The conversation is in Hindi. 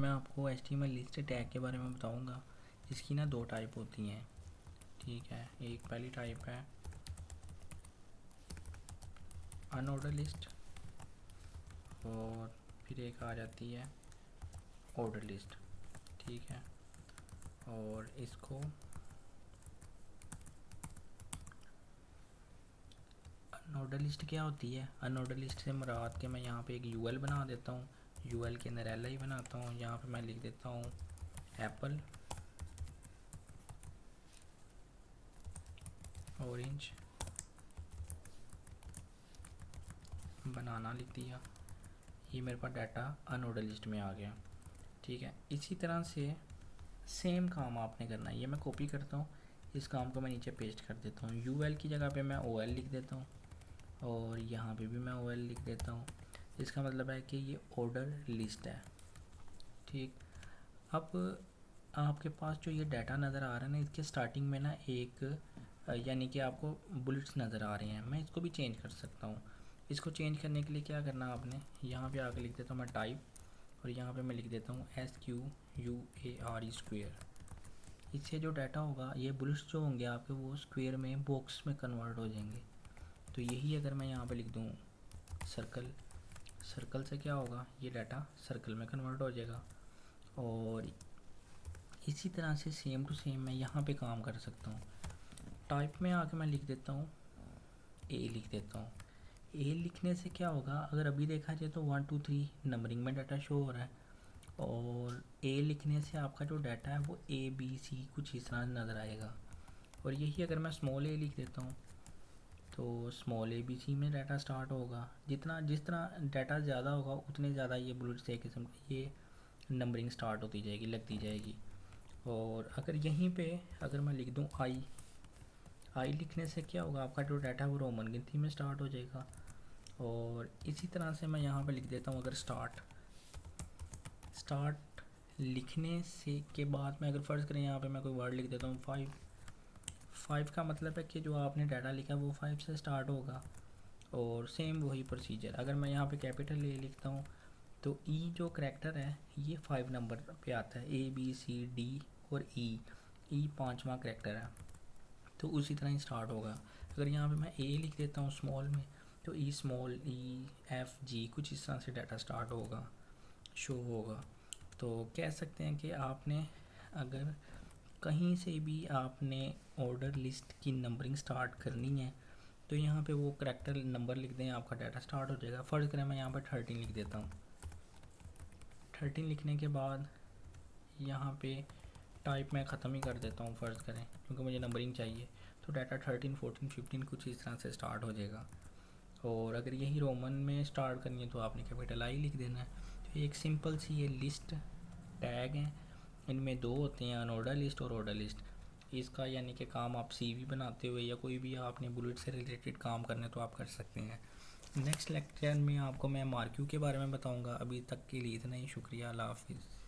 मैं आपको HTML लिस्ट टैग के बारे में बताऊंगा। इसकी ना दो टाइप होती हैं, ठीक है। एक पहली टाइप है अनऑर्डर लिस्ट और फिर एक आ जाती है ऑर्डर लिस्ट, ठीक है। और इसको अनऑर्डर लिस्ट क्या होती है? अनऑर्डर लिस्ट से मुराद के मैं यहाँ पे एक यूएल बना देता हूँ, यूएल के अंदर एल आई बनाता हूँ। यहाँ पे मैं लिख देता हूँ एप्पल, ऑरेंज, बनाना लिख दिया। ये मेरे पास डाटा अनऑर्डर लिस्ट में आ गया, ठीक है। इसी तरह से सेम काम आपने करना है। ये मैं कॉपी करता हूँ, इस काम को मैं नीचे पेस्ट कर देता हूँ। यूएल की जगह पे मैं ओएल लिख देता हूँ और यहाँ पे भी मैं ओएल लिख देता हूँ। इसका मतलब है कि ये ऑर्डर लिस्ट है, ठीक। अब आपके पास जो ये डाटा नज़र आ रहा है ना, इसके स्टार्टिंग में ना एक यानी कि आपको बुलेट्स नज़र आ रहे हैं। मैं इसको भी चेंज कर सकता हूँ। इसको चेंज करने के लिए क्या करना है आपने, यहाँ पे आके लिख देता हूँ मैं टाइप, और यहाँ पे मैं लिख देता हूँ SQUARE स्क्वेयर। इससे जो डाटा होगा, ये बुलेट्स जो होंगे आपके, वो स्क्वेयर में बॉक्स में कन्वर्ट हो जाएंगे। तो यही अगर मैं यहाँ पे लिख दूँ सर्कल, सर्कल से क्या होगा, ये डाटा सर्कल में कन्वर्ट हो जाएगा। और इसी तरह से सेम टू सेम मैं यहाँ पे काम कर सकता हूँ। टाइप में आके मैं लिख देता हूँ ए, लिख देता हूँ ए। लिखने से क्या होगा, अगर अभी देखा जाए तो 1 2 3 नंबरिंग में डाटा शो हो रहा है, और ए लिखने से आपका जो डाटा है वो ABC कुछ इस तरह नज़र आएगा। और यही अगर मैं स्मॉल ए लिख देता हूँ तो स्मॉल ABC में डाटा स्टार्ट होगा। जिस तरह डाटा ज़्यादा होगा उतने ज़्यादा ये बुलेट्स एक किस्म ये नंबरिंग स्टार्ट होती जाएगी, लगती जाएगी। और अगर यहीं पे अगर मैं लिख दूँ आई लिखने से क्या होगा, आपका जो डाटा है वो रोमन गिनती में स्टार्ट हो जाएगा। और इसी तरह से मैं यहाँ पे लिख देता हूँ अगर स्टार्ट लिखने से के बाद मैं अगर फ़र्ज़ करें यहाँ पे मैं कोई वर्ड लिख देता हूँ 5 का मतलब है कि जो आपने डाटा लिखा है वो 5 से स्टार्ट होगा। और सेम वही प्रोसीजर, अगर मैं यहाँ पे कैपिटल ए लिखता हूँ तो ई जो करैक्टर है ये 5 नंबर पे आता है, ABCD और ई पाँचवा करैक्टर है, तो उसी तरह ही स्टार्ट होगा। अगर यहाँ पे मैं ए लिख देता हूँ स्मॉल में तो ई स्मॉल EFG कुछ इस तरह से डाटा स्टार्ट होगा, शो होगा। तो कह सकते हैं कि आपने अगर कहीं से भी आपने ऑर्डर लिस्ट की नंबरिंग स्टार्ट करनी है तो यहाँ पे वो करैक्टर नंबर लिख दें, आपका डाटा स्टार्ट हो जाएगा। फ़र्ज़ करें मैं यहाँ पर 13 लिख देता हूँ। 13 लिखने के बाद यहाँ पे टाइप मैं ख़त्म ही कर देता हूँ फ़र्ज़ करें, क्योंकि मुझे नंबरिंग चाहिए। तो डाटा 13 14 15 कुछ इस तरह से स्टार्ट हो जाएगा। और अगर यही रोमन में स्टार्ट करनी है तो आपने कैपिटल आई लिख देना है। तो एक सिंपल सी ये लिस्ट टैग हैं, इनमें दो होते हैं, अनऑर्डर लिस्ट और ऑर्डर लिस्ट। इसका यानी कि काम आप CV बनाते हुए या कोई भी आपने बुलेट से रिलेटेड काम करने तो आप कर सकते हैं। नेक्स्ट लेक्चर में आपको मैं मार्क्यू के बारे में बताऊंगा। अभी तक के लिए इतना ही, शुक्रिया, अल्लाह हाफिज़।